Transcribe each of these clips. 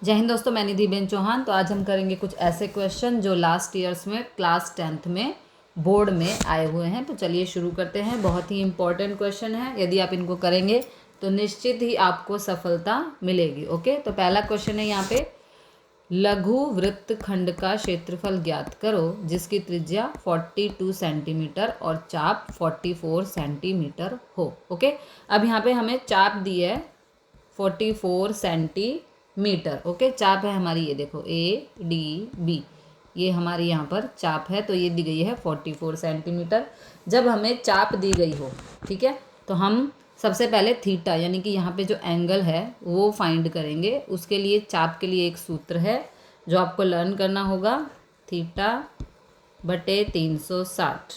जय हिंद दोस्तों, मैं निधि बेन चौहान। तो आज हम करेंगे कुछ ऐसे क्वेश्चन जो लास्ट ईयर्स में क्लास 10th में बोर्ड में आए हुए हैं। तो चलिए शुरू करते हैं। बहुत ही इंपॉर्टेंट क्वेश्चन है, यदि आप इनको करेंगे तो निश्चित ही आपको सफलता मिलेगी। ओके, तो पहला क्वेश्चन है यहाँ पे, लघु वृत्तखंड का क्षेत्रफल ज्ञात करो जिसकी त्रिज्या 42 सेंटीमीटर और चाप 44 सेंटीमीटर हो। ओके, अब यहाँ पे हमें चाप दी है 44 सेंटीमीटर। ओके, चाप है हमारी, ये देखो ADB, ये हमारी यहाँ पर चाप है। तो ये दी गई है 44 सेंटीमीटर। जब हमें चाप दी गई हो, ठीक है, तो हम सबसे पहले थीटा यानी कि यहाँ पे जो एंगल है वो फाइंड करेंगे। उसके लिए चाप के लिए एक सूत्र है जो आपको लर्न करना होगा, थीटा बटे 360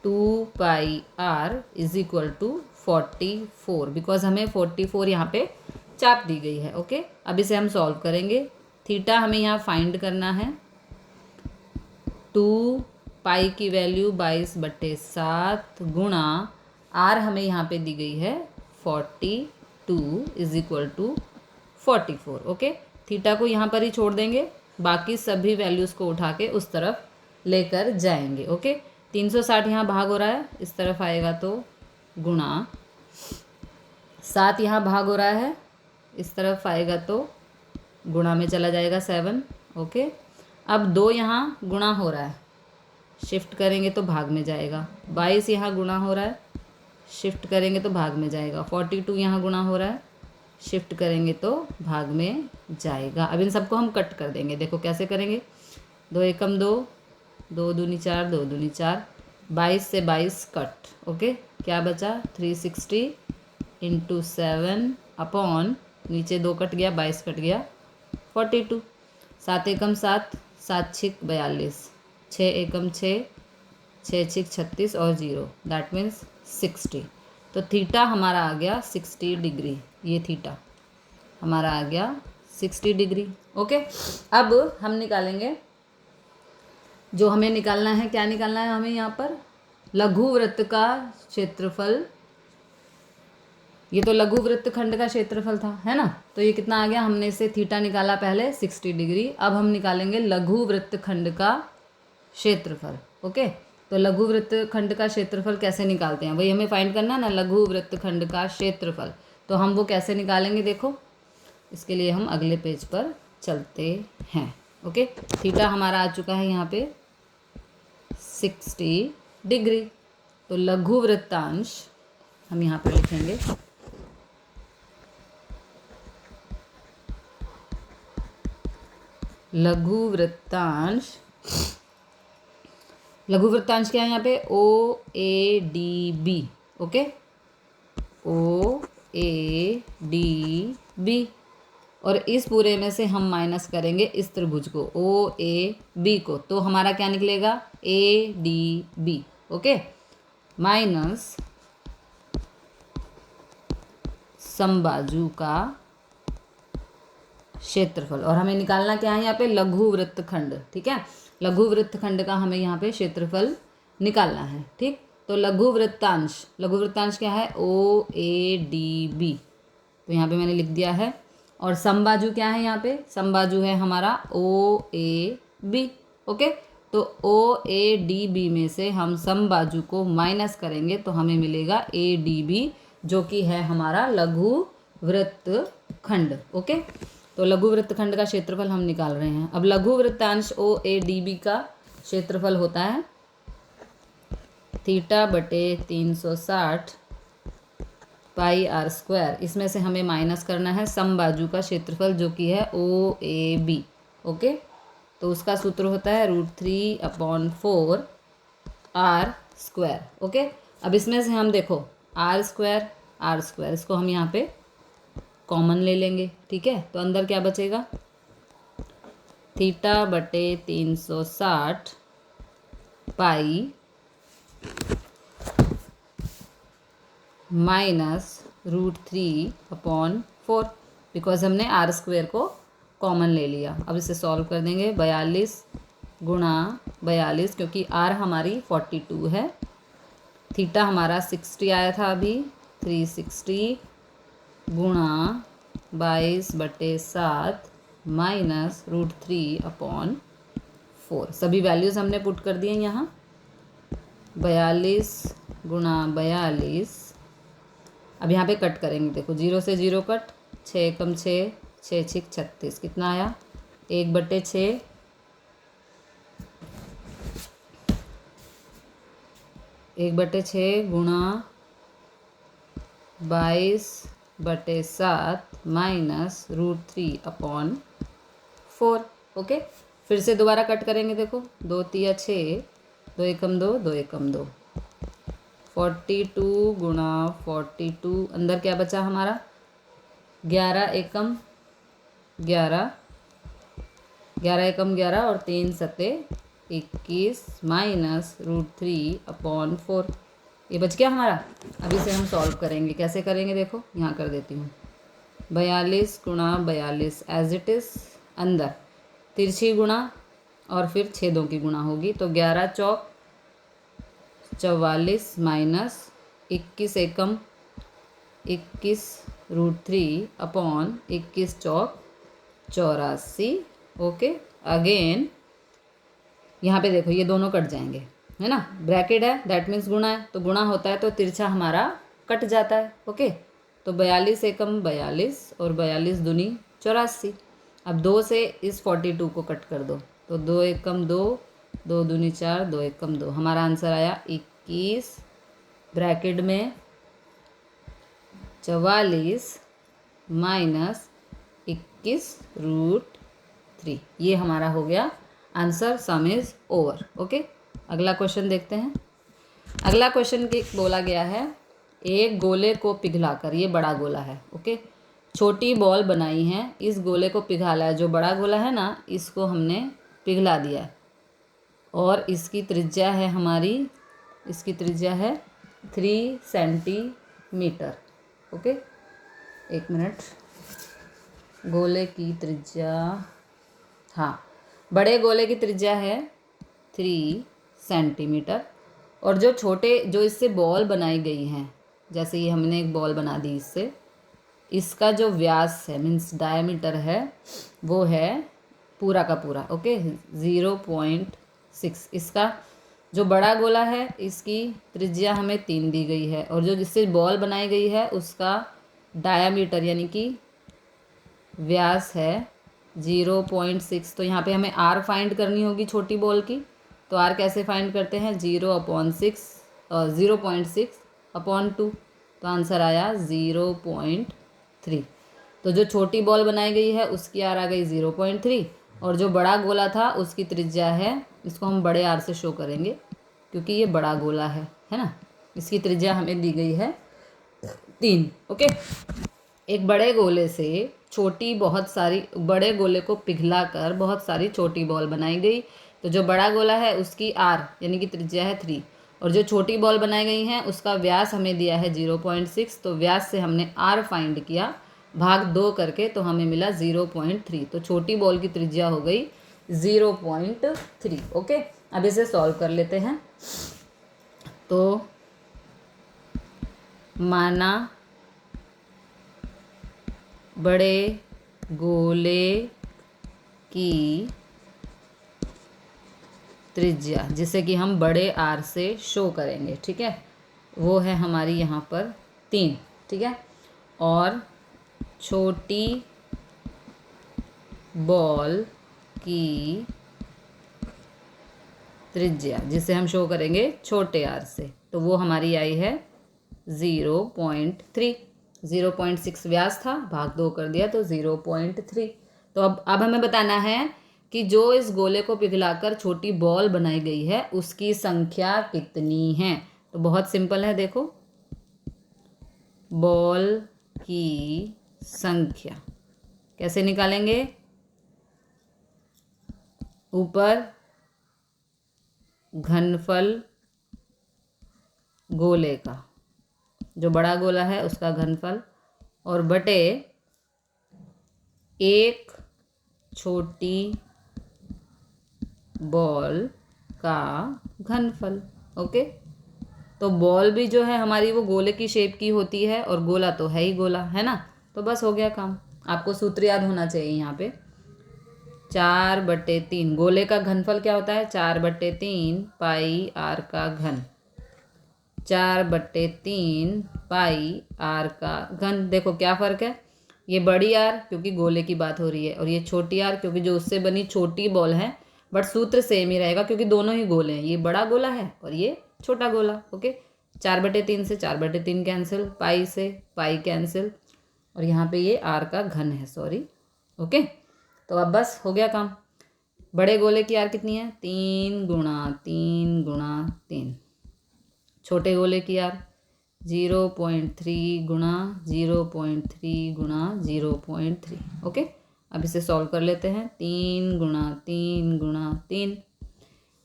2πr is equal to 44, because हमें 44 यहाँ पे चाप दी गई है। ओके, अब इसे हम सॉल्व करेंगे। थीटा हमें यहाँ फाइंड करना है, 2π की वैल्यू 22/7 गुणा r हमें यहाँ पे दी गई है 42 is equal to 44। Okay, theta को यहाँ पर ही छोड़ देंगे, बाकी सभी वैल्यूज़ को उठा के उस तरफ लेकर जाएंगे। ओके, 360 यहाँ भाग हो रहा है, इस तरफ आएगा तो गुणा, 7 यहाँ भाग हो रहा है, इस तरफ आएगा तो गुणा में चला जाएगा 7। ओके, अब 2 यहाँ गुणा हो रहा है, शिफ्ट करेंगे तो भाग में जाएगा। 22 यहाँ गुणा हो रहा है, शिफ्ट करेंगे तो भाग में जाएगा। 42 यहाँ गुणा हो रहा है, शिफ्ट करेंगे तो भाग में जाएगा। अब इन सबको हम कट कर देंगे। देखो कैसे करेंगे, 2 एकम 2, 2 दूनी 4, 2 दूनी 4, 22 से 22 कट। ओके, क्या बचा, 360 इंटू 7 अपॉन, नीचे 2 कट गया, 22 कट गया, 42। 7 एकम 7, 7 छिक 42, 6 एकम 6, 6 छिक 36 और 0, दैट मीन्स 60। तो थीटा हमारा आ गया 60 डिग्री। ये थीटा हमारा आ गया 60 डिग्री। ओके, अब हम निकालेंगे, जो हमें निकालना है, क्या निकालना है हमें यहाँ पर, लघु वृत्त का क्षेत्रफल। ये तो लघु वृत्तखंड का क्षेत्रफल था, है ना। तो ये कितना आ गया, हमने इसे थीटा निकाला पहले 60 डिग्री। अब हम निकालेंगे लघु वृत्तखंड का क्षेत्रफल। ओके, तो लघु वृत्तखंड का क्षेत्रफल कैसे निकालते हैं, वही हमें फाइंड करना है ना, लघु वृत्तखंड का क्षेत्रफल। तो हम वो कैसे निकालेंगे, देखो इसके लिए हम अगले पेज पर चलते हैं। ओके, थीटा हमारा आ चुका है यहाँ पे 60 डिग्री। तो लघु वृत्तांश हम यहाँ पर लिखेंगे, लघु वृत्तांश। लघु वृत्तांश क्या है यहाँ पे, OADB। ओके, OADB, और इस पूरे में से हम माइनस करेंगे इस त्रिभुज को OAB को, तो हमारा क्या निकलेगा, ADB। ओके, माइनस समबाजू का क्षेत्रफल। और हमें निकालना क्या है यहाँ पे, लघु वृत्तखंड। ठीक है, लघु वृत्तखंड का हमें यहाँ पे क्षेत्रफल निकालना है। ठीक, तो लघु वृत्तांश, लघु वृत्तांश क्या है, OADB, तो यहाँ पे मैंने लिख दिया है। और समबाजू क्या है यहाँ पे, समबाजू है हमारा OAB। ओके, तो OADB में से हम समबाजू को माइनस करेंगे तो हमें मिलेगा ADB, जो कि है हमारा लघु वृत्तखंड। ओके, तो लघु वृत्तखंड का क्षेत्रफल हम निकाल रहे हैं। अब लघु वृत्तांश OADB का क्षेत्रफल होता है थीटा बटे 360 πr²। इसमें से हमें माइनस करना है समबाजू का क्षेत्रफल, जो कि है OAB। ओके, तो उसका सूत्र होता है √3/4 r²। ओके, अब इसमें से हम देखो r², इसको हम यहाँ पे कॉमन ले लेंगे। ठीक है, तो अंदर क्या बचेगा, थीटा बटे 360 पाई माइनस √3/4, बिकॉज हमने r² को कॉमन ले लिया। अब इसे सॉल्व कर देंगे, 42 गुणा 42, क्योंकि r हमारी 42 है, थीटा हमारा 60 आया था अभी, 360 गुणा 22/7 माइनस √3/4। सभी वैल्यूज़ हमने पुट कर दिए यहाँ। 42 गुणा 42। अब यहाँ पे कट करेंगे, देखो 0 से 0 कट, 6 एकम 6, 6 छिक 36, कितना आया 1/6। 1/6 गुणा 22/7 माइनस √3/4। ओके, फिर से दोबारा कट करेंगे, देखो 2 तिया 6, 2 एकम 2, 2 एकम 2। 42 गुणा 42, अंदर क्या बचा हमारा 11 एकम 11, 11 एकम 11 और 3 सते 21 माइनस √3/4। ये बच गया हमारा। अब इसे हम सॉल्व करेंगे, कैसे करेंगे देखो, यहाँ कर देती हूँ। 42 गुणा 42 एज इट इज़, अंदर तिरछी गुणा और फिर छेदों की गुणा होगी, तो 11 चौक 44 माइनस 21 एकम 21 √3/21 चौक 84। ओके, अगेन यहाँ पे देखो ये दोनों कट जाएंगे, है ना, ब्रैकेट है, दैट मीन्स गुणा है, तो गुणा होता है तो तिरछा हमारा कट जाता है। ओके, तो 42 एकम 42 और 42 दूनी 84। अब 2 से इस 42 को कट कर दो, तो 2 एकम 2, 2 दूनी 4, 2 एकम 2, हमारा आंसर आया 21 ब्रैकेट में 44 माइनस 21√3। ये हमारा हो गया answer. Some is over. Okay, अगला क्वेश्चन देखते हैं। अगला क्वेश्चन के बोला गया है, एक गोले को पिघलाकर, ये बड़ा गोला है, ओके, छोटी बॉल बनाई है, इस गोले को पिघला है, जो बड़ा गोला है ना इसको हमने पिघला दिया है, और इसकी त्रिज्या है हमारी, इसकी त्रिज्या है 3 सेंटीमीटर। ओके, एक मिनट, गोले की त्रिज्या, हाँ, बड़े गोले की त्रिज्या है 3 सेंटीमीटर, और जो छोटे, जो इससे बॉल बनाई गई हैं, जैसे ये हमने एक बॉल बना दी इससे, इसका जो व्यास है मीन्स डायमीटर है वो है पूरा का पूरा, ओके, 0.6। इसका जो बड़ा गोला है इसकी त्रिज्या हमें 3 दी गई है, और जो जिससे बॉल बनाई गई है उसका डायमीटर यानी कि व्यास है 0.6। तो यहाँ पे हमें आर फाइंड करनी होगी छोटी बॉल की, तो आर कैसे फाइंड करते हैं, 0.6/2, तो आंसर आया 0.3। तो जो छोटी बॉल बनाई गई है उसकी आर आ गई 0.3, और जो बड़ा गोला था उसकी त्रिज्या है, इसको हम बड़े आर से शो करेंगे क्योंकि ये बड़ा गोला है ना, इसकी त्रिज्या हमें दी गई है 3। ओके, एक बड़े गोले से छोटी बहुत सारी, बड़े गोले को पिघला कर बहुत सारी छोटी बॉल बनाई गई, तो जो बड़ा गोला है उसकी आर यानी कि त्रिज्या है 3, और जो छोटी बॉल बनाई गई हैं उसका व्यास हमें दिया है 0.6, तो व्यास से हमने आर फाइंड किया भाग 2 करके, तो हमें मिला 0.3, तो छोटी बॉल की त्रिज्या हो गई 0.3। ओके, अब इसे सॉल्व कर लेते हैं। तो माना बड़े गोले की त्रिज्या, जिसे कि हम बड़े आर से शो करेंगे, ठीक है, वो है हमारी यहाँ पर 3, ठीक है, और छोटी बॉल की त्रिज्या जिसे हम शो करेंगे छोटे आर से, तो वो हमारी आई है 0.3। 0.6 व्यास था, भाग 2 कर दिया तो 0.3। तो अब हमें बताना है कि जो इस गोले को पिघलाकर छोटी बॉल बनाई गई है उसकी संख्या कितनी है। तो बहुत सिंपल है, देखो, बॉल की संख्या कैसे निकालेंगे, ऊपर घनफल गोले का, जो बड़ा गोला है उसका घनफल, और बटे एक छोटी बॉल का घनफल। ओके, तो बॉल भी जो है हमारी वो गोले की शेप की होती है, और गोला तो है ही गोला, है ना, तो बस हो गया काम। आपको सूत्र याद होना चाहिए यहाँ पे। 4/3 गोले का घनफल क्या होता है? 4/3 पाई आर का घन। 4/3 पाई आर का घन। देखो क्या फ़र्क है, ये बड़ी आर क्योंकि गोले की बात हो रही है, और ये छोटी आर क्योंकि जो उससे बनी छोटी बॉल है, बट सूत्र सेम ही रहेगा क्योंकि दोनों ही गोले हैं। ये बड़ा गोला है और ये छोटा गोला। ओके, 4/3 से 4/3 कैंसिल, पाई से पाई कैंसिल, और यहाँ पे ये आर का घन है, सॉरी। ओके, तो अब बस हो गया काम। बड़े गोले की आर कितनी है? 3 × 3 × 3। छोटे गोले की आर 0.3 गुणा 0.3 गुणा 0.3। ओके, अब इसे सॉल्व कर लेते हैं। 3 × 3 × 3,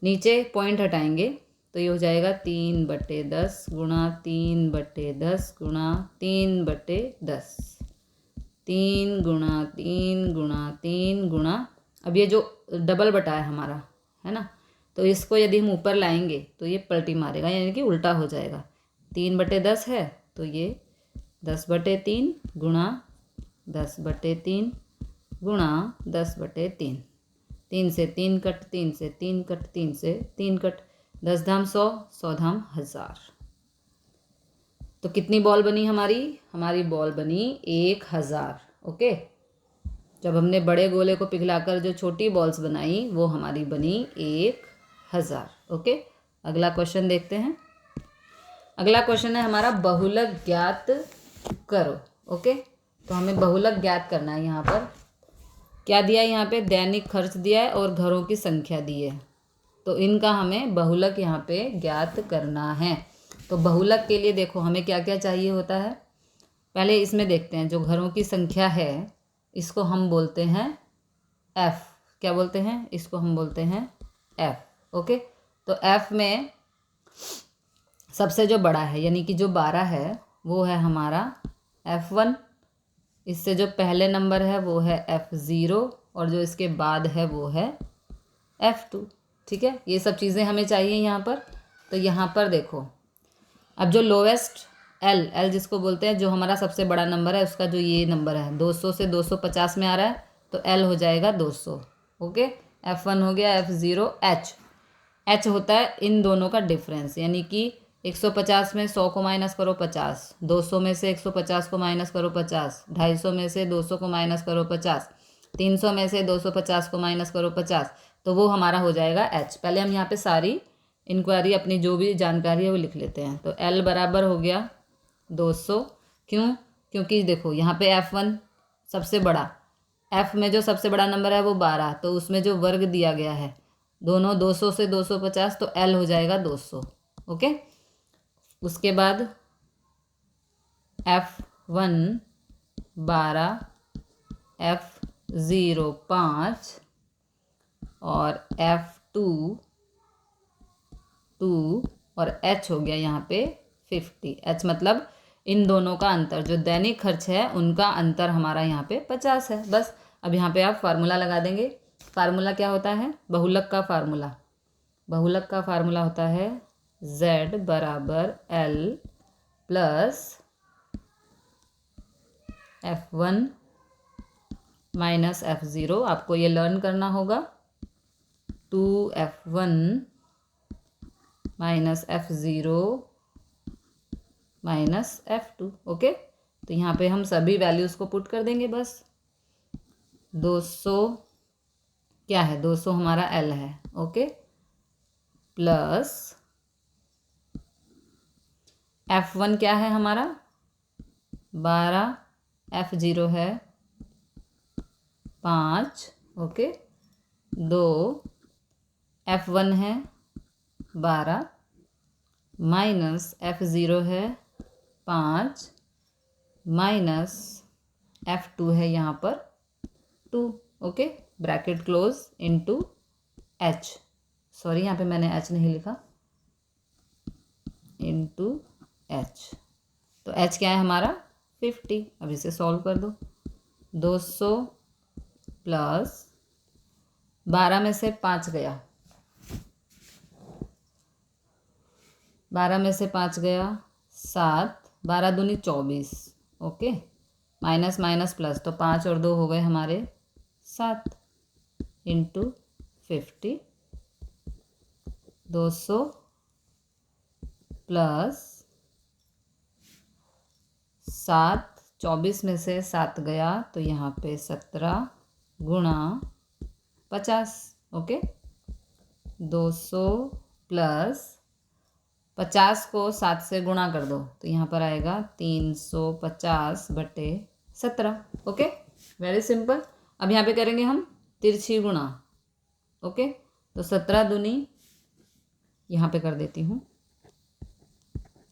नीचे पॉइंट हटाएंगे तो ये हो जाएगा 3/10 गुणा 3/10 गुणा 3/10। 3 × 3 × 3 गुणा, अब ये जो डबल बटा है हमारा, है ना, तो इसको यदि हम ऊपर लाएंगे तो ये पलटी मारेगा, यानी कि उल्टा हो जाएगा। 3/10 है तो ये 10/3 गुणा 10/3 गुणा 10/3। 3 से 3 कट, 3 से 3 कट, 3 से 3 कट, 10 धाम 100, 100 धाम 1000। तो कितनी बॉल बनी हमारी? हमारी बॉल बनी 1000। ओके, जब हमने बड़े गोले को पिघलाकर जो छोटी बॉल्स बनाई वो हमारी बनी 1000। ओके, अगला क्वेश्चन देखते हैं। अगला क्वेश्चन है हमारा बहुलक ज्ञात करो। ओके, तो हमें बहुलक ज्ञात करना है। यहाँ पर क्या दिया है? यहाँ पे दैनिक खर्च दिया है और घरों की संख्या दी है, तो इनका हमें बहुलक यहाँ पे ज्ञात करना है। तो बहुलक के लिए देखो हमें क्या क्या चाहिए होता है। पहले इसमें देखते हैं, जो घरों की संख्या है इसको हम बोलते हैं f। क्या बोलते हैं? इसको हम बोलते हैं f। ओके, तो f में सबसे जो बड़ा है यानी कि जो 12 है वो है हमारा f1। इससे जो पहले नंबर है वो है f0, और जो इसके बाद है वो है f2। ठीक है, ये सब चीज़ें हमें चाहिए यहाँ पर। तो यहाँ पर देखो, अब जो लोवेस्ट L जिसको बोलते हैं, जो हमारा सबसे बड़ा नंबर है, उसका जो ये नंबर है 200 से 250 में आ रहा है, तो L हो जाएगा 200। ओके, f1 हो गया, f0, h होता है इन दोनों का डिफरेंस, यानी कि 150 में 100 को माइनस करो 50, 200 में से 150 को माइनस करो 50, 250 में से 200 को माइनस करो 50, 300 में से 250 को माइनस करो 50, तो वो हमारा हो जाएगा h। पहले हम यहाँ पे सारी इंक्वायरी अपनी जो भी जानकारी है वो लिख लेते हैं। तो L बराबर हो गया 200। क्यों? क्योंकि देखो यहाँ पे f1 सबसे बड़ा, f में जो सबसे बड़ा नंबर है वो 12, तो उसमें जो वर्ग दिया गया है दोनों 200 से 250, तो L हो जाएगा 200। ओके, उसके बाद f1 12, f0 5 और f2 2, और h हो गया यहाँ पे 50। h मतलब इन दोनों का अंतर, जो दैनिक खर्च है उनका अंतर हमारा यहाँ पे 50 है। बस अब यहाँ पे आप फार्मूला लगा देंगे। फार्मूला क्या होता है? बहुलक का फार्मूला। बहुलक का फार्मूला होता है z बराबर L plus f1 minus f0। आपको ये लर्न करना होगा। 2f1 minus f0 minus f2। Okay, तो यहाँ पे हम सभी वैल्यूज़ को पुट कर देंगे। बस 200 क्या है? 200 हमारा L है। ओके, प्लस f1 क्या है हमारा? 12, f0 है 5। ओके, 2, f1 है 12 माइनस f0 है 5 माइनस f2 है यहाँ पर 2। Okay, bracket close into h, sorry यहाँ पे मैंने h नहीं लिखा, इनटू h। तो h क्या है हमारा? 50। अब इसे सॉल्व कर दो। 200 प्लस 12 में से 5 गया, 12 में से 5 गया 7, 12 दूनी 24। ओके, माइनस माइनस प्लस, तो 5 और 2 हो गए हमारे 7 इंटू 50, 200 प्लस 7, 24 में से 7 गया तो यहाँ पे 17 गुणा 50, ओके। 200 प्लस 50 को 7 से गुणा कर दो तो यहाँ पर आएगा 350/17, ओके। Very simple. अब यहाँ पे करेंगे हम तिरछी गुणा, ओके। तो 17 दूनी, यहाँ पे कर देती हूँ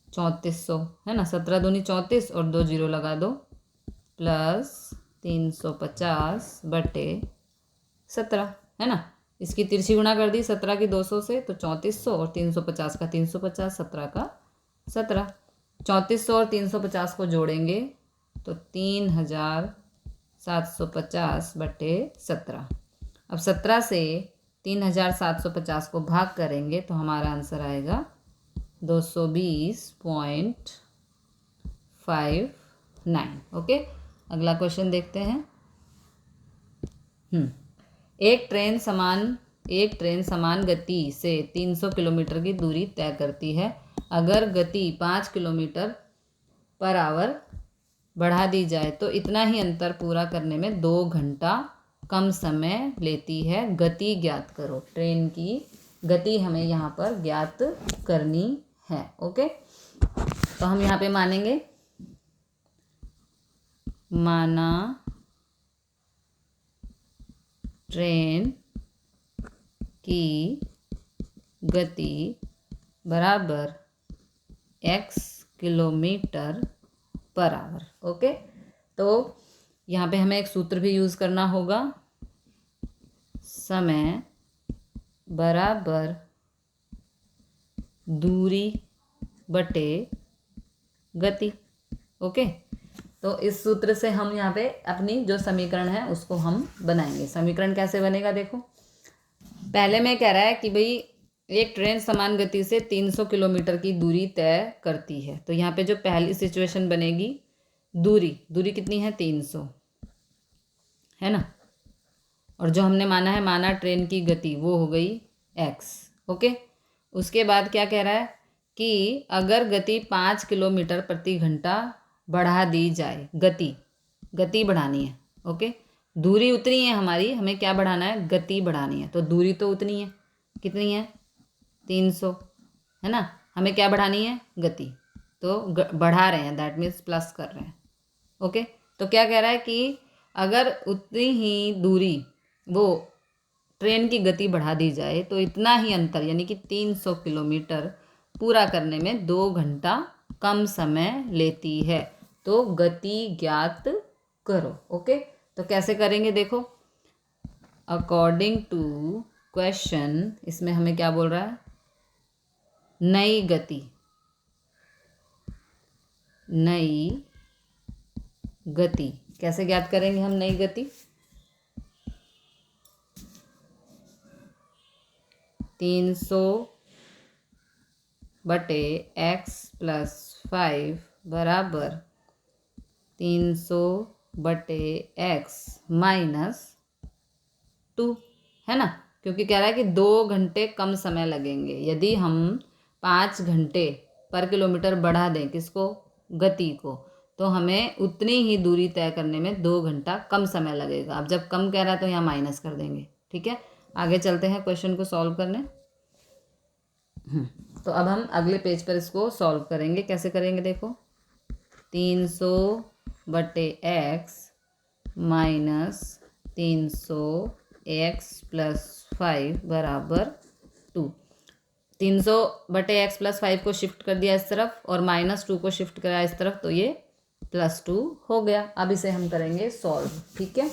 3400, है ना। 17 दूनी 34 और 2 जीरो लगा दो, प्लस 350/17, है ना। इसकी तिरछी गुणा कर दी 17 की 200 से, तो 3400 और 350 का 350, 17 का 17, 3400 और 350 को जोड़ेंगे तो 3750/17। अब 17 से 3750 को भाग करेंगे तो हमारा आंसर आएगा 220.59, ओके। अगला क्वेश्चन देखते हैं। एक ट्रेन समान गति से 300 किलोमीटर की दूरी तय करती है। अगर गति 5 किलोमीटर पर आवर बढ़ा दी जाए तो इतना ही अंतर पूरा करने में 2 घंटा कम समय लेती है। गति ज्ञात करो। ट्रेन की गति हमें यहाँ पर ज्ञात करनी है, ओके। तो हम यहाँ पे मानेंगे, माना ट्रेन की गति बराबर x kilometre per hour, okay. तो यहाँ पे हमें एक सूत्र भी यूज़ करना होगा, समय बराबर दूरी बटे गति, ओके। तो इस सूत्र से हम यहाँ पे अपनी जो समीकरण है उसको हम बनाएंगे। समीकरण कैसे बनेगा देखो। पहले में कह रहा है कि भाई एक ट्रेन समान गति से 300 किलोमीटर की दूरी तय करती है। तो यहाँ पे जो पहली सिचुएशन बनेगी, दूरी कितनी है 300, है ना। और जो हमने माना ट्रेन की गति, वो हो गई x, ओके। उसके बाद क्या कह रहा है कि अगर गति 5 किलोमीटर प्रति घंटा बढ़ा दी जाए, गति बढ़ानी है, ओके। दूरी उतनी है हमारी, हमें क्या बढ़ाना है, गति बढ़ानी है। तो दूरी तो उतनी है, कितनी है 300, है ना। हमें क्या बढ़ानी है, गति। तो बढ़ा रहे हैं, दैट मीन्स प्लस कर रहे हैं, ओके। तो क्या कह रहा है कि अगर उतनी ही दूरी वो ट्रेन की गति बढ़ा दी जाए तो इतना ही अंतर यानी कि 300 किलोमीटर पूरा करने में 2 घंटा कम समय लेती है। तो गति ज्ञात करो, ओके। तो कैसे करेंगे देखो। अकॉर्डिंग टू क्वेश्चन, इसमें हमें क्या बोल रहा है, नई गति कैसे ज्ञात करेंगे हम नई गति। 300/x+5 बराबर 300/x-2, है ना। क्योंकि कह रहा है कि 2 घंटे कम समय लगेंगे। यदि हम 5 घंटे पर किलोमीटर बढ़ा दें किसको, गति को, तो हमें उतनी ही दूरी तय करने में 2 घंटा कम समय लगेगा। अब जब कम कह रहा है तो यहाँ माइनस कर देंगे, ठीक है। आगे चलते हैं क्वेश्चन को सॉल्व करने। तो अब हम अगले पेज पर इसको सॉल्व करेंगे। कैसे करेंगे देखो। 300/x माइनस 300x+5 बराबर 2। 300/x+5 को शिफ्ट कर दिया इस तरफ और -2 को शिफ्ट करा इस तरफ, तो ये +2 हो गया। अब इसे हम करेंगे सॉल्व, ठीक है।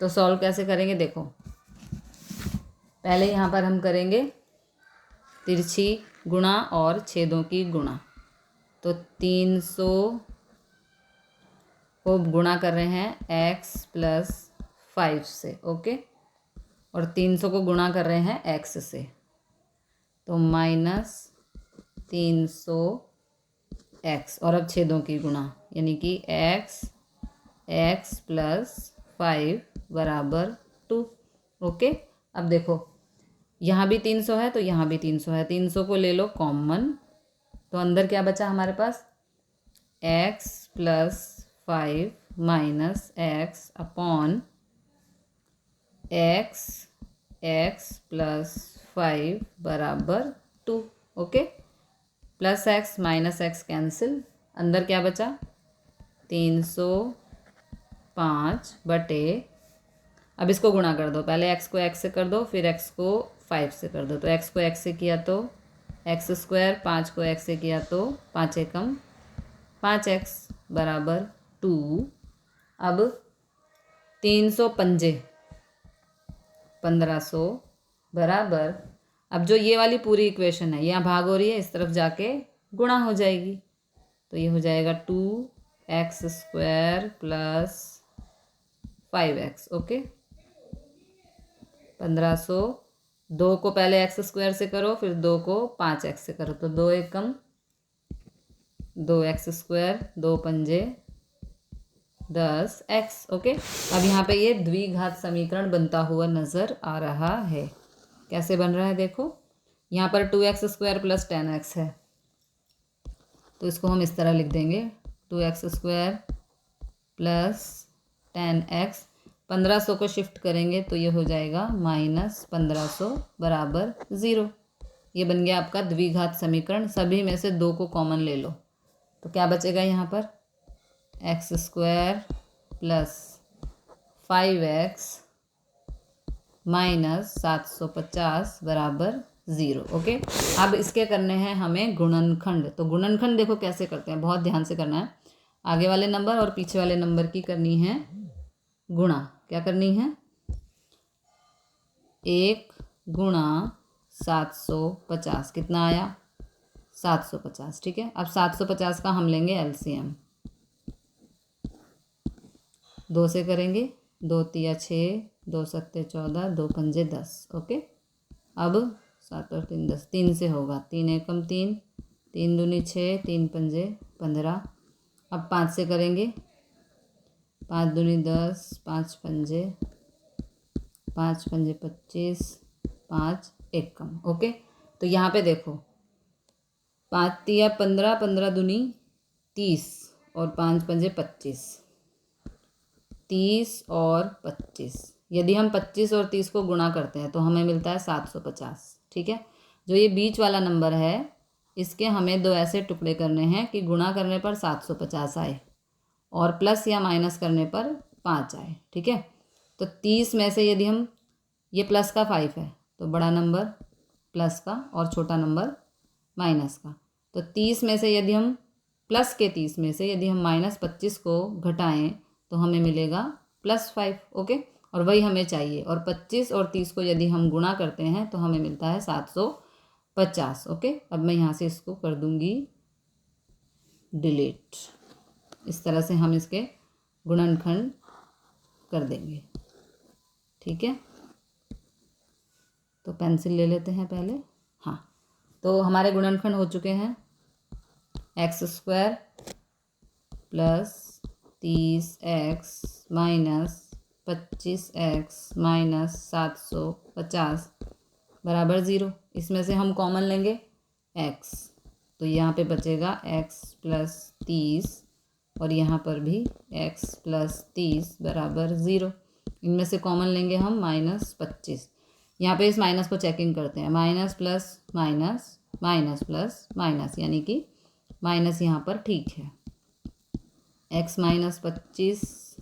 तो सॉल्व कैसे करेंगे देखो। पहले यहाँ पर हम करेंगे तिरछी गुणा और छेदों की गुणा। तो 300 को गुणा कर रहे हैं x+5 से, ओके। और 300 को गुणा कर रहे हैं x से, तो -300x। और अब छेदों की गुणा यानी कि x एक्स प्लस 5 बराबर 2। ओके, अब देखो यहाँ भी 300 है तो यहाँ भी 300 है, 300 को ले लो कॉमन, तो अंदर क्या बचा हमारे पास, x plus 5 minus x upon x x plus 5 बराबर 2। Okay, plus x minus x cancel, अंदर क्या बचा 305 बटे, अब इसको गुणा कर दो, पहले एक्स को एक्स से कर दो फिर एक्स को 5 से कर दो, तो एक्स को एक्स से किया तो एक्स स्क्वायर, 5 को एक्स से किया तो 5 एकम 5x बराबर 2। अब 305 1500 बराबर, अब जो ये वाली पूरी इक्वेशन है यहाँ भाग हो रही है, इस तरफ जाके गुणा हो जाएगी, तो ये हो जाएगा 2x square plus 5x। Okay, 1500, 2 को पहले एक्स स्क्वायर से करो फिर 2 को 5x से करो, तो 2 एकम 2x स्क्वायर, 2 पंजे 10x। ओके, अब यहाँ पे ये द्विघात समीकरण बनता हुआ नज़र आ रहा है। कैसे बन रहा है देखो, यहाँ पर 2x स्क्वायर प्लस 10x है, तो इसको हम इस तरह लिख देंगे 2x स्क्वायर प्लस 10x, 1500 को शिफ्ट करेंगे तो ये हो जाएगा माइनस 1500 बराबर 0। ये बन गया आपका द्विघात समीकरण। सभी में से 2 को कॉमन ले लो, तो क्या बचेगा यहाँ पर, x square plus 5x minus 750 बराबर 0। ओके, अब इसके करने हैं हमें गुणनखंड, तो गुणनखंड देखो कैसे करते हैं, बहुत ध्यान से करना है। आगे वाले नंबर और पीछे वाले नंबर की करनी है गुणा, क्या करनी है, 1 गुणा 750 कितना आया 750। ठीक है, अब 750 का हम लेंगे एलसीएम, 2 से करेंगे, 2 तिया 6, 2 सत्ते 14, 2 पंजे 10। ओके, अब 7 और 3 10, 3 से होगा, 3 एकम 3, 3 दूनी 6, 3 पंजे 15। अब 5 से करेंगे, 5 दूनी 10, 5 पंजे 25, 5 एकम। ओके, तो यहाँ पे देखो 5 तिया 15, 15 दूनी 30 और 5 पंजे 25, 30 और 25, यदि हम 25 और 30 को गुणा करते हैं तो हमें मिलता है 750। ठीक है, जो ये बीच वाला नंबर है इसके हमें 2 ऐसे टुकड़े करने हैं कि गुणा करने पर 750 आए और प्लस या माइनस करने पर 5 आए। ठीक है, तो 30 में से यदि हम, ये प्लस का 5 है तो बड़ा नंबर प्लस का और छोटा नंबर माइनस का, तो 30 में से यदि हम, प्लस के 30 में से यदि हम -25 को घटाएं तो हमें मिलेगा +5। ओके, और वही हमें चाहिए, और 25 और 30 को यदि हम गुणा करते हैं तो हमें मिलता है 750। ओके, अब मैं यहाँ से इसको कर दूँगी डिलीट, इस तरह से हम इसके गुणनखंड कर देंगे। ठीक है, तो पेंसिल ले लेते हैं पहले। हाँ, तो हमारे गुणनखंड हो चुके हैं, x square plus 30x minus 25x minus 750 बराबर 0। इसमें से हम कॉमन लेंगे x, तो यहाँ पे बचेगा x प्लस 30 और यहाँ पर भी x प्लस 30 बराबर 0। इनमें से कॉमन लेंगे हम -25, यहाँ पे इस माइनस को चेकिंग करते हैं, minus plus minus minus plus minus, यानी कि माइनस यहाँ पर ठीक है, x माइनस 25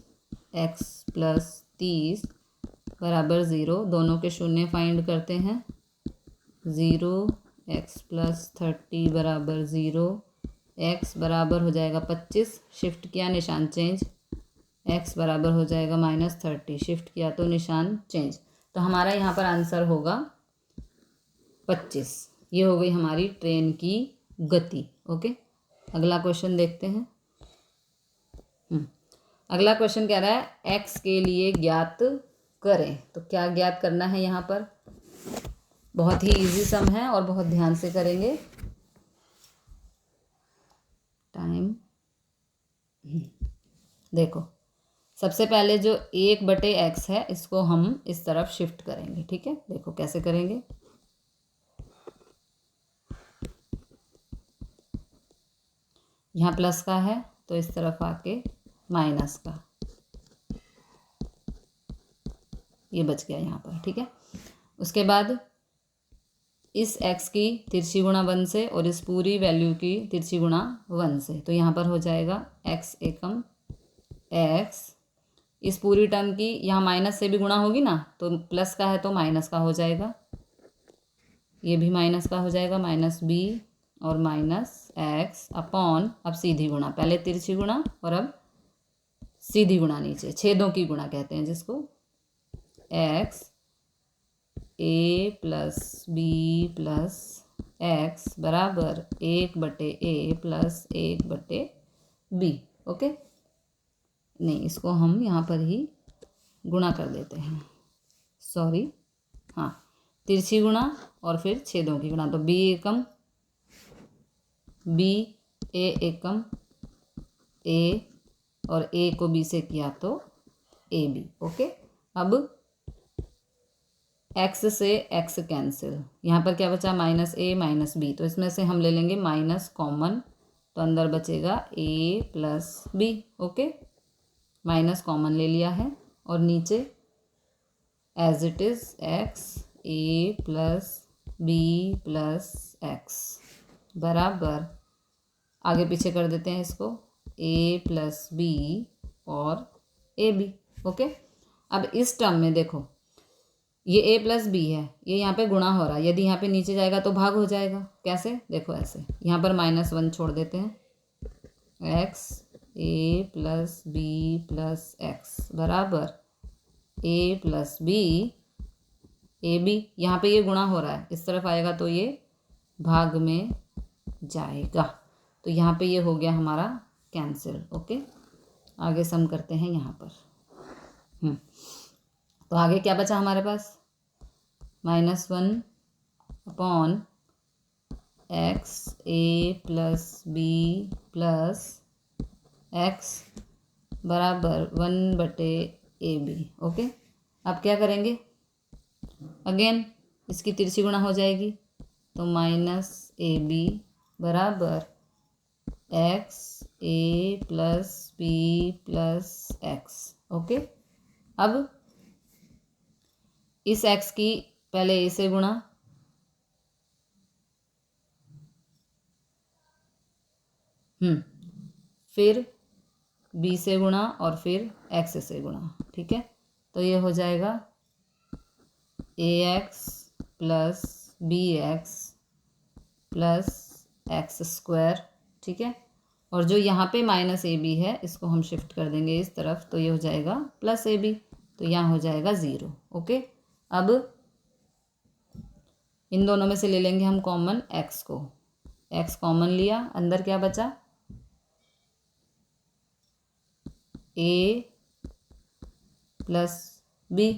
x प्लस 30 बराबर 0, दोनों के शून्य फाइंड करते हैं, 0 x प्लस 30 बराबर 0, x बराबर हो जाएगा 25, शिफ्ट किया निशान चेंज, x बराबर हो जाएगा -30, शिफ्ट किया तो निशान चेंज, तो हमारा यहाँ पर आंसर होगा 25। ये हो गई हमारी ट्रेन की गति। ओके, अगला क्वेश्चन देखते हैं। अगला क्वेश्चन कह रहा है x के लिए ज्ञात करें, तो क्या ज्ञात करना है यहाँ पर, बहुत ही इजी सम है और बहुत ध्यान से करेंगे। टाइम देखो, सबसे पहले जो 1/x है इसको हम इस तरफ शिफ्ट करेंगे, ठीक है। देखो कैसे करेंगे। यहाँ प्लस का है तो इस तरफ आके माइनस का, ये बच गया यहाँ पर, ठीक है। उसके बाद इस x की तिरछी गुणा 1 से और इस पूरी वैल्यू की तिरछी गुणा 1 से, तो यहाँ पर हो जाएगा x एकम x, इस पूरी टर्म की यहाँ माइनस से भी गुणा होगी ना, तो प्लस का है तो माइनस का हो जाएगा, ये भी माइनस का हो जाएगा, -b और -x अपॉन, अब सीधी गुणा, पहले तिरछी गुणा और अब सीधी गुणा नीचे, छेदों की गुणा कहते हैं जिसको, x a plus b plus x बराबर 1/a प्लस 1/b। ओके, नहीं इसको हम यहाँ पर ही गुणा कर देते हैं, सॉरी, हाँ, तिरछी गुणा और फिर छेदों की गुणा, तो b Ekam b, a Ekam a और a को b से किया तो ab। ओके, अब x से x कैंसिल, यहाँ पर क्या बचा -a -b, तो इसमें से हम ले लेंगे माइनस कॉमन, तो अंदर बचेगा a plus b। Okay, minus common ले लिया है और नीचे as it is x a plus b plus x बराबर, आगे पीछे कर देते हैं इसको, a प्लस b और ab। ओके, अब इस टर्म में देखो ये a प्लस b है, ये यहाँ पे गुणा हो रहा है, यदि यहाँ पे नीचे जाएगा तो भाग हो जाएगा, कैसे, देखो ऐसे, यहाँ पर -1 छोड़ देते हैं, x a plus b plus x बराबर a plus b a b, यहाँ पे ये गुणा हो रहा है, इस तरफ आएगा तो ये भाग में जाएगा, तो यहाँ पे ये हो गया हमारा कैंसिल। ओके, आगे सम करते हैं यहाँ पर। तो आगे क्या बचा हमारे पास, -1 upon x a plus b plus x बराबर 1/ab। ओके, अब क्या करेंगे, अगेन इसकी तिरछी गुणा हो जाएगी, तो -ab बराबर x a plus b plus x। Okay, अब इस x की पहले a से गुणा, फिर b से गुणा और फिर x से गुणा, ठीक है, तो ये हो जाएगा ax plus bx plus x², ठीक है, और जो यहाँ पे -ab है इसको हम शिफ्ट कर देंगे इस तरफ, तो ये हो जाएगा +ab, तो यहाँ हो जाएगा 0। ओके, अब इन दोनों में से ले लेंगे हम कॉमन x को, x कॉमन लिया, अंदर क्या बचा, a प्लस b,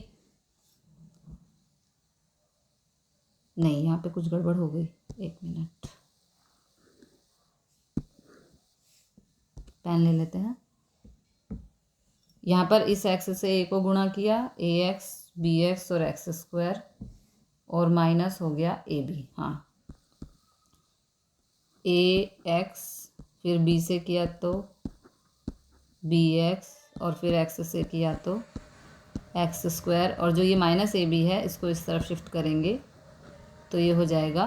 नहीं यहाँ पे कुछ गड़बड़ हो गई, 1 मिनट, पेन ले लेते हैं। यहाँ पर इस x से a को गुणा किया, ax bx और x² और माइनस हो गया ab, हाँ, ax फिर b से किया तो bx और फिर x से किया तो x², और जो ये -ab है इसको इस तरफ शिफ्ट करेंगे तो ये हो जाएगा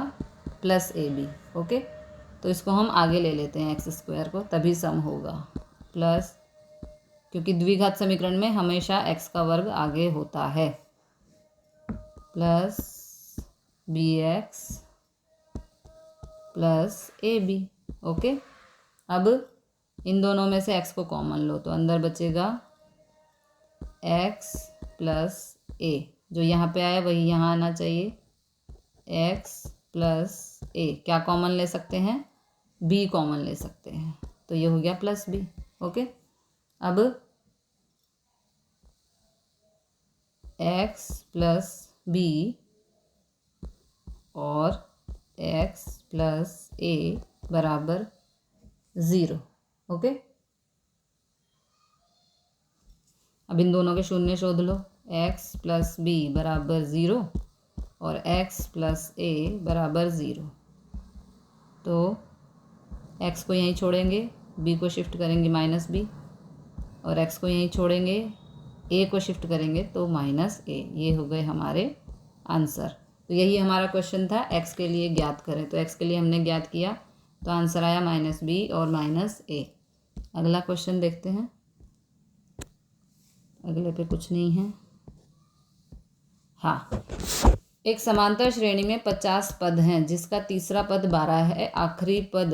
+ab। ओके, तो इसको हम आगे ले लेते हैं x² को, तभी सम होगा, प्लस, क्योंकि द्विघात समीकरण में हमेशा x का वर्ग आगे होता है, plus bx plus ab। Okay, अब इन दोनों में से x को कॉमन लो, तो अंदर बचेगा x प्लस a, जो यहाँ पे आया वही यहाँ आना चाहिए, x प्लस a, क्या कॉमन ले सकते हैं, b कॉमन ले सकते हैं, तो ये हो गया +b। ओके, अब x प्लस b और x प्लस a बराबर 0। ओके, अब इन दोनों के शून्य शोध लो। x प्लस बी बराबर 0 और x प्लस ए बराबर 0। तो x को यहीं छोड़ेंगे, b को शिफ्ट करेंगे माइनस बी, और x को यहीं छोड़ेंगे, a को शिफ्ट करेंगे तो माइनस ए। ये हो गए हमारे आंसर। तो यही हमारा क्वेश्चन था, x के लिए ज्ञात करें। तो x के लिए हमने ज्ञात किया, तो आंसर आया माइनस बी और माइनस ए। अगला क्वेश्चन देखते हैं। अगले पे कुछ नहीं है। हाँ, एक समांतर श्रेणी में 50 पद हैं जिसका तीसरा पद 12 है, आखिरी पद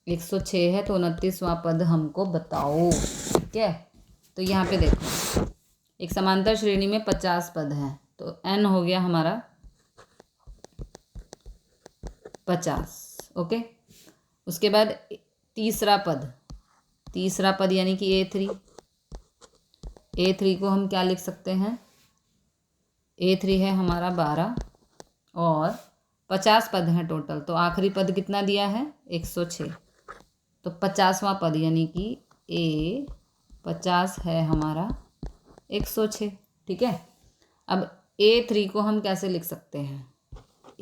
106 है, तो 29वां पद हमको बताओ। ठीक है, तो यहाँ पे देखो, एक समांतर श्रेणी में 50 पद हैं, तो n हो गया हमारा 50। ओके, उसके बाद तीसरा पद यानी कि A3 को हम क्या लिख सकते हैं? A3 है हमारा 12 और 50 पद हैं टोटल, तो आखिरी पद कितना दिया है? 106। तो 50वां पद यानी कि A50 है हमारा 106। ठीक है, अब A3 को हम कैसे लिख सकते हैं?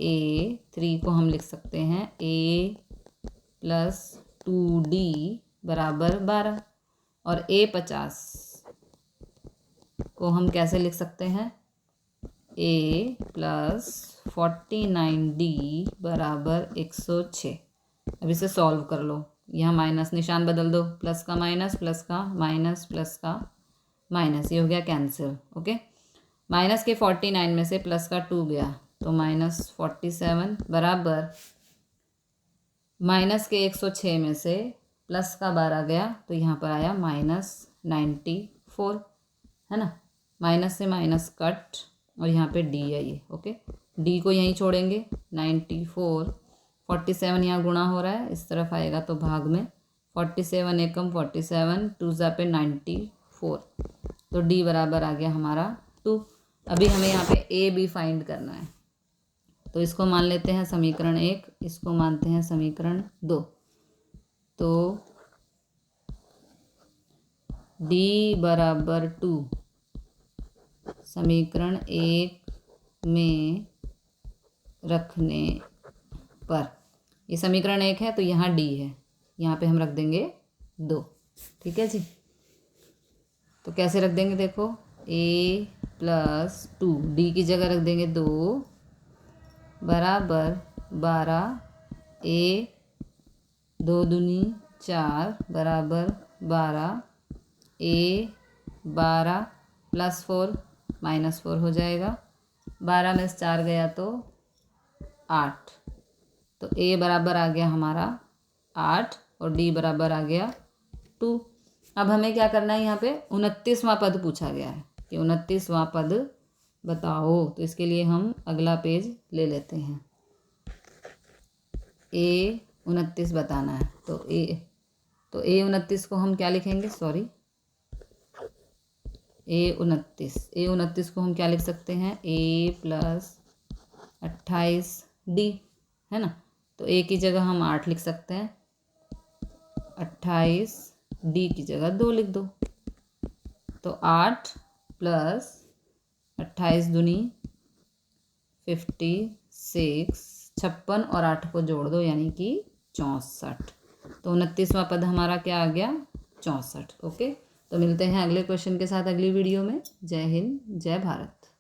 A3 को हम लिख सकते हैं A प्लस 2D बराबर 12, और A50 को हम कैसे लिख सकते हैं? A प्लस 49D बराबर 106। अब इसे सॉल्व कर लो, यहाँ माइनस निशान बदल दो, प्लस का माइनस, प्लस का माइनस, प्लस का माइनस, ये हो गया कैंसिल। ओके, माइनस के 49 में से प्लस का 2 गया, तो माइनस 47 बराबर माइनस के 106 में से प्लस का 12 गया, तो यहाँ पर आया माइनस 94, है ना। माइनस से माइनस कट, और यहाँ पे डी है ये। ओके, डी को यहीं छोड़ेंगे, 94, 47 यहाँ गुणा हो रहा है, इस तरफ आएगा तो भाग में, 47 एकम 47, 2 जा पे 94, तो डी बराबर आ गया हमारा 2। अभी हमें यहाँ पे ए बी फाइंड करना है, तो इसको मान लेते हैं समीकरण 1, इसको मानते हैं समीकरण 2। तो d बराबर 2 समीकरण 1 में रखने पर, ये समीकरण 1 है तो यहाँ d है, यहाँ पे हम रख देंगे 2। ठीक है जी, तो कैसे रख देंगे? देखो, a प्लस 2, डी की जगह रख देंगे 2 बराबर 12, a 2 दूनी 4 बराबर 12, a 12 प्लस 4 माइनस 4 हो जाएगा, 12 में से 4 गया तो 8, तो a बराबर आ गया हमारा 8 और d बराबर आ गया 2। अब हमें क्या करना है? यहाँ पे 29वां पद पूछा गया है कि 29वां पद बताओ, तो इसके लिए हम अगला पेज ले लेते हैं। A29 बताना है, तो A29 को हम क्या लिखेंगे? सॉरी, A29 को हम क्या लिख सकते हैं? A प्लस 28D, है ना। तो A की जगह हम 8 लिख सकते हैं, 28D की जगह 2 लिख दो, तो 8 प्लस 28 दूनी 56, 56 और 8 को जोड़ दो यानी कि 64। तो 29वां पद हमारा क्या आ गया? 64। ओके, तो मिलते हैं अगले क्वेश्चन के साथ अगली वीडियो में। जय हिंद, जय भारत।